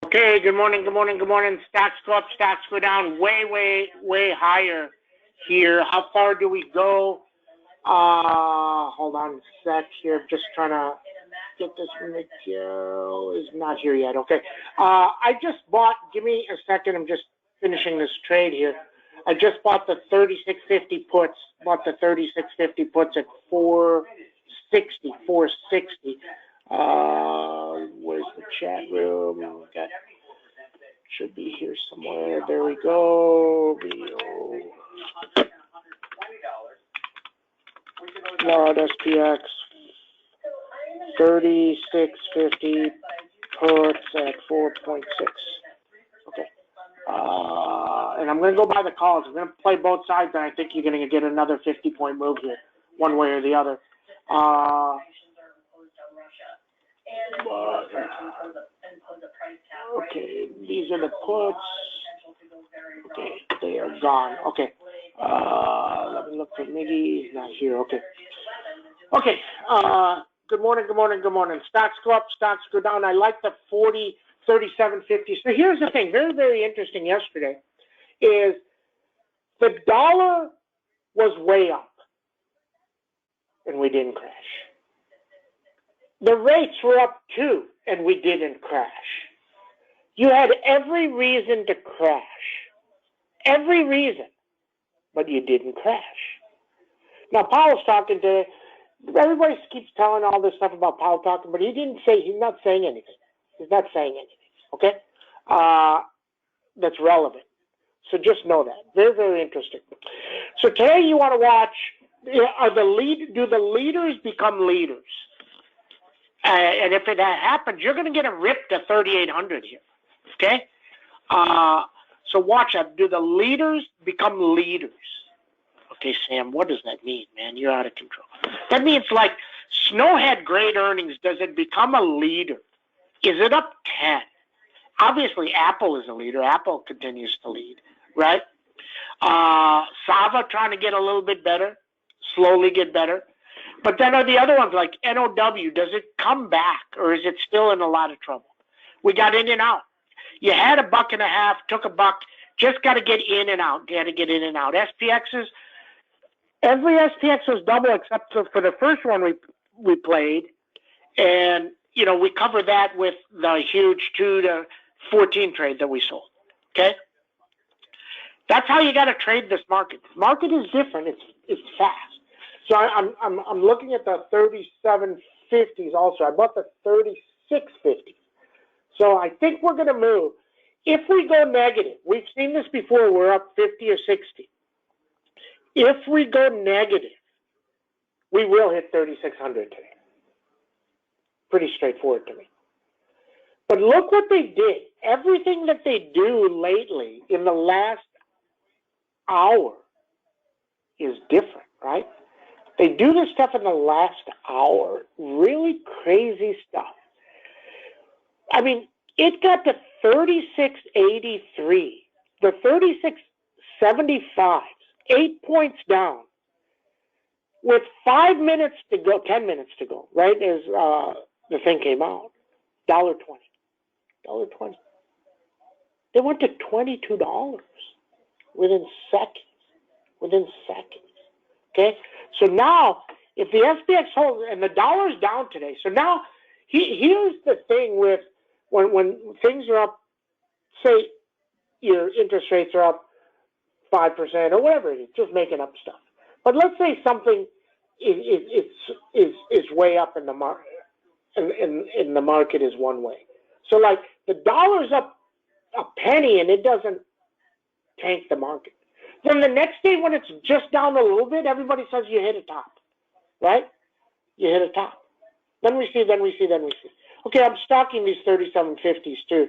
Okay, good morning, good morning, good morning. Stocks go up, stocks go down, way higher here. How far do we go? Hold on a sec here. Just trying to get this video. Is not here yet. Okay. I just bought, give me a second. I'm just finishing this trade here. I just bought the 3650 puts, bought the 3650 puts at 460. Where's the chat room? Okay. Should be here somewhere. There we go. Lord SPX 3650 puts at 4.6. Okay. And I'm going to go by the calls. I'm going to play both sides, and I think you're going to get another 50-point move here, one way or the other. Okay, these are the puts. Okay, they are gone. Okay. Let me look for Miggy. He's not here. Okay. Okay. Good morning, good morning, good morning. Stocks go up, stocks go down. I like the 37.50. So here's the thing, very interesting yesterday, is the dollar was way up, and we didn't crash. The rates were up too, and we didn't crash. You had every reason to crash. Every reason. But you didn't crash. Now, Powell's talking to, everybody keeps telling all this stuff about Powell talking, but he's not saying anything. He's not saying anything, okay? That's relevant. So just know that. Very interesting. So today you want to watch, do the leaders become leaders? And if that happens, you're going to get a rip to 3,800 here, okay? So watch that. Do the leaders become leaders? Okay, Sam, what does that mean, man? You're out of control. That means like Snow had great earnings. Does it become a leader? Is it up 10? Obviously, Apple is a leader. Apple continues to lead, right? Sava trying to get a little bit better, slowly get better. But then are the other ones like NOW, does it come back or is it still in a lot of trouble? We got in and out. You had $1.50, took $1, just got to get in and out. You had to get in and out. SPXs, every SPX was double except for the first one we played. And, you know, we covered that with the huge 2 to 14 trade that we sold. Okay? That's how you got to trade this market. The market is different. It's fast. So I'm looking at the 37.50s also. I bought the 36.50s. So I think we're going to move. If we go negative, we've seen this before, we're up 50 or 60. If we go negative, we will hit 3,600 today. Pretty straightforward to me. But look what they did. Everything that they do lately in the last hour is different, right? They do this stuff in the last hour. Really crazy stuff. I mean, it got to 36.83. The 36.75s, 8 points down. With 5 minutes to go, 10 minutes to go, right, as the thing came out. $1.20. $1.20. They went to $22 within seconds. Okay? So now, if the SPX holds, and the dollar's down today, so now here's the thing with when things are up, say your interest rates are up 5% or whatever it is, just making up stuff. But let's say something is way up in the market, and the market is one way. So like the dollar's up a penny and it doesn't tank the market. Then the next day when it's just down a little bit, everybody says you hit a top, right? You hit a top. Then we see. Okay, I'm stocking these 37.50s too.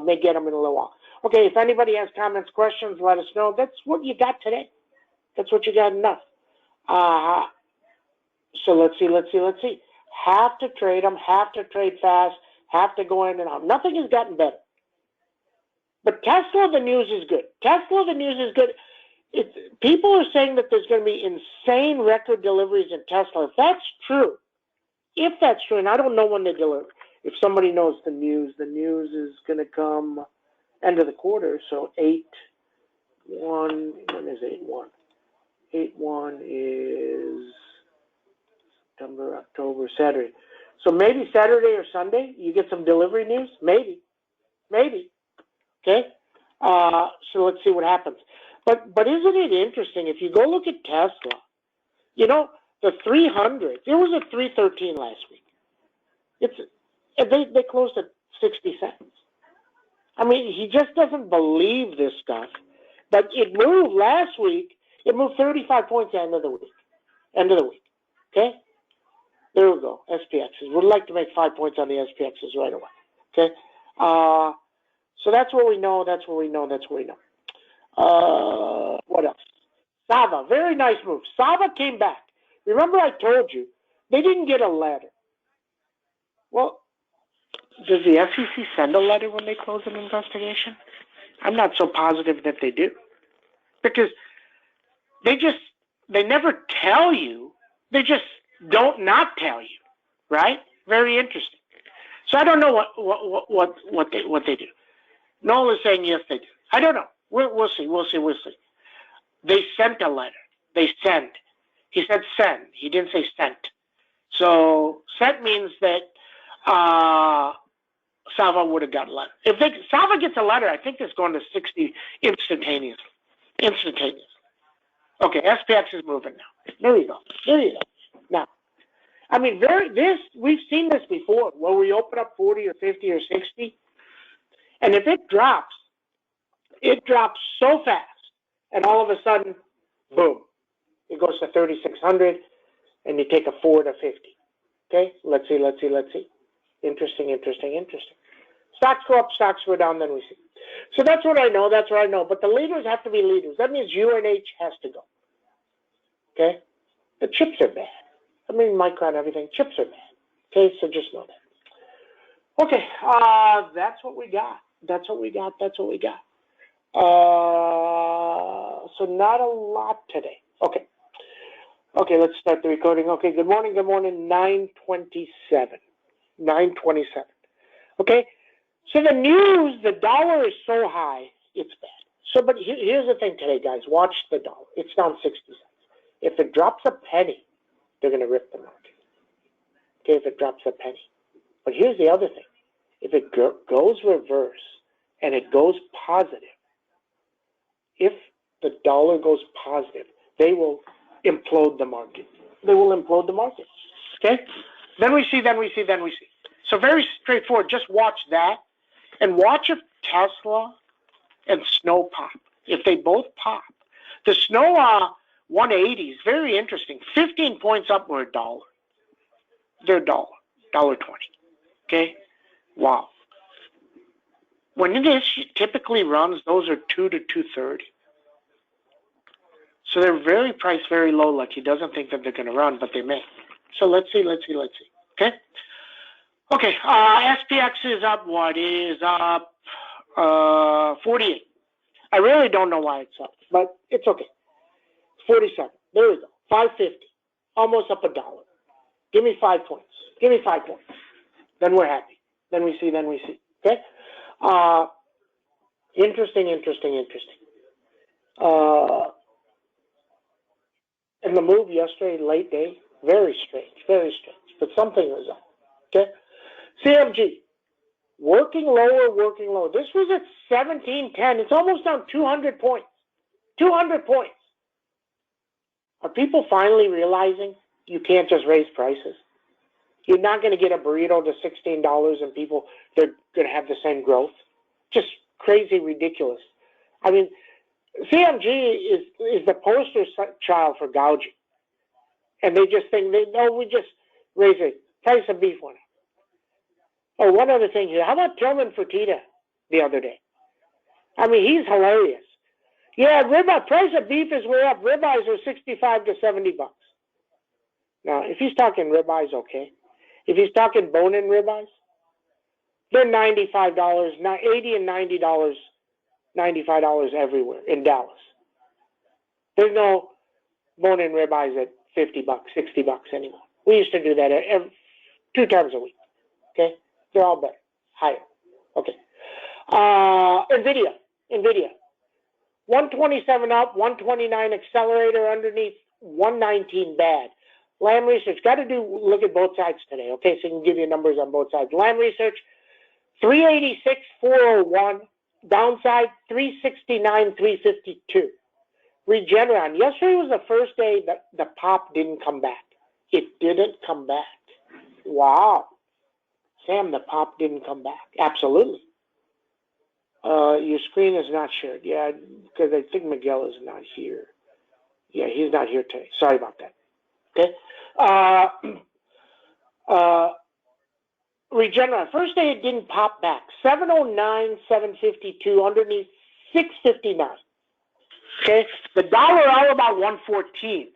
May get them in a little while. Okay, if anybody has comments, questions, let us know. That's what you got today. That's what you got enough. So let's see. Have to trade them, have to trade fast, have to go in and out. Nothing has gotten better. But Tesla, the news is good. People are saying that there's going to be insane record deliveries in Tesla. If that's true, and I don't know when they deliver, if somebody knows the news is going to come end of the quarter. So 8-1, when is 8-1? 8-1 is September, October, Saturday. So maybe Saturday or Sunday, you get some delivery news? Maybe. Okay? So let's see what happens. But isn't it interesting, if you go look at Tesla, you know, the 300, it was at 313 last week. They closed at 60 cents. I mean, he just doesn't believe this stuff. But it moved last week. It moved 35 points at the end of the week. Okay? There we go. SPXs. Would like to make 5 points on the SPXs right away. Okay? So that's what we know. What else? Sava. Very nice move. Sava came back. Remember I told you, they didn't get a letter. Well, does the SEC send a letter when they close an investigation? I'm not so positive that they do. Because they never tell you. They just don't not tell you, right? Very interesting. So I don't know what they do. Noel is saying yes, they do. I don't know. We'll see. They sent a letter. They send. He said send. He didn't say sent. So sent means that Sava would have gotten a letter. If Sava gets a letter, I think it's going to 60 instantaneously. Okay, SPX is moving now. There you go. Now, I mean, we've seen this before, where we open up 40 or 50 or 60, and if it drops so fast, and all of a sudden, boom, it goes to 3,600, and you take a 4 to 50. Okay, let's see. Interesting. Stocks go up, stocks go down, then we see. So that's what I know. But the leaders have to be leaders. That means UNH has to go. Okay? The chips are bad. I mean, Micron, everything. Chips are bad. Okay? So just know that. Okay. That's what we got. So not a lot today. Okay. Okay, let's start the recording. Okay, good morning. 9:27. Okay? So the news, the dollar is so high, it's bad. So, but here's the thing today, guys. Watch the dollar. It's down 60 cents. If it drops a penny, they're going to rip the market. Okay, if it drops a penny. But here's the other thing. If it goes reverse and it goes positive, if the dollar goes positive, they will implode the market. Okay? Then we see. So very straightforward. Just watch that. And watch if Tesla and Snow pop. If they both pop. The Snow 180 is very interesting. 15 points up, we're $1. They're $1.20. Okay? Wow. When it typically runs, those are 2 to 230. So they're very priced very low, like he doesn't think that they're going to run, but they may. So let's see. Okay? Okay, SPX is up. What is up? 48. I really don't know why it's up, but it's okay. 47. There we go. 550. Almost up $1. Give me 5 points. Then we're happy. Then we see. Okay? Interesting. And the move yesterday, late day, very strange. But something was up. Okay? CMG, working lower. This was at 1710. It's almost down 200 points. 200 points. Are people finally realizing you can't just raise prices? You're not going to get a burrito to $16 and people, they're going to have the same growth. Just crazy, ridiculous. I mean, CMG is the poster child for gouging. And they just think, we just raise the price of beef one. Oh, one other thing here. How about Tillman Fertitta the other day? I mean, he's hilarious. Yeah, price of beef is way up. Ribeyes are $65 to $70. Now, if he's talking ribeyes, okay. If he's talking bone-in ribeyes, they're $95, $80 and $90, $95 everywhere in Dallas. There's no bone-in ribeyes at $50, $60 anymore. We used to do that 2 times a week. Okay? They're all better, higher. Okay. NVIDIA. 127 up, 129 accelerator underneath, 119 bad. Lam Research, got to look at both sides today, okay? So I can give you numbers on both sides. Lam Research, 386, 401. Downside, 369, 352. Regeneron, yesterday was the first day that the pop didn't come back. It didn't come back. Wow. Sam, the pop didn't come back. Absolutely. Your screen is not shared. Yeah, because I think Miguel is not here. Yeah, he's not here today. Sorry about that. Okay. Regeneron, first day it didn't pop back. 709, 752, underneath 659. Okay. The dollar all about 114.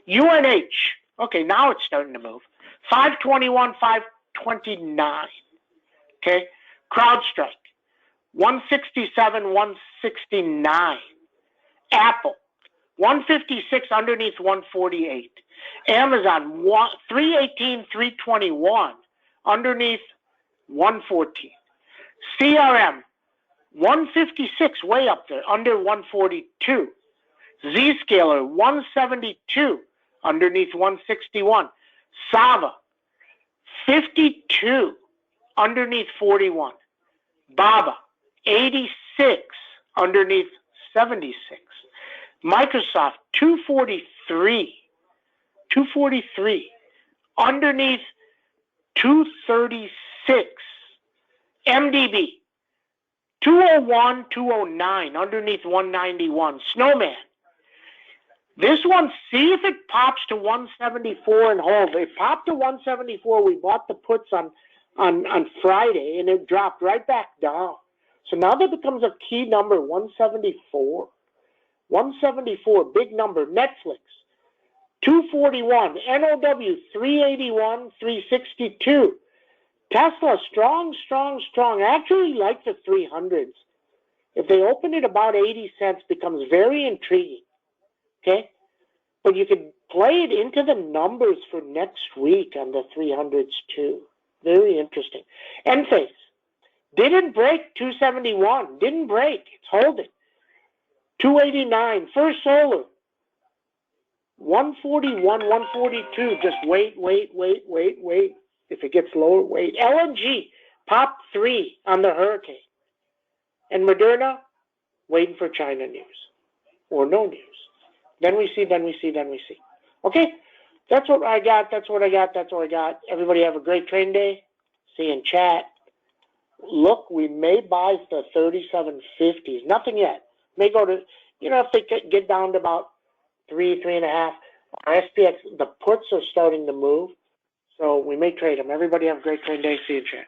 UNH. Okay, now it's starting to move. 521, 529. Okay. CrowdStrike. 167, 169. Apple, 156 underneath 148. Amazon, 318, 321 underneath 114. CRM, 156 way up there under 142. Zscaler, 172 underneath 161. Sava, 52 underneath 41. Baba, 86 underneath 76. Microsoft, 243 underneath 236. MDB, 201, 209 underneath 191. Snowman, this one, see if it pops to 174 and hold. It popped to 174. We bought the puts on Friday, and it dropped right back down. So now that becomes a key number, 174. 174, big number. Netflix, 241. NOW, 381, 362. Tesla, strong. I actually like the 300s. If they open it about 80 cents, becomes very intriguing. Okay? But you can play it into the numbers for next week on the 300s too. Very interesting. Enphase didn't break 271. Didn't break. It's holding. 289. First Solar. 141, 142. Just wait. If it gets lower, wait. LNG popped 3 on the hurricane. And Moderna, waiting for China news. Or no news. Then we see. Okay? That's what I got. Everybody have a great trading day. See you in chat. Look, we may buy the 3750s. Nothing yet. May go to, if they get down to about 3.5. Our SPX, the puts are starting to move. So we may trade them. Everybody have a great trading day. See you in chat.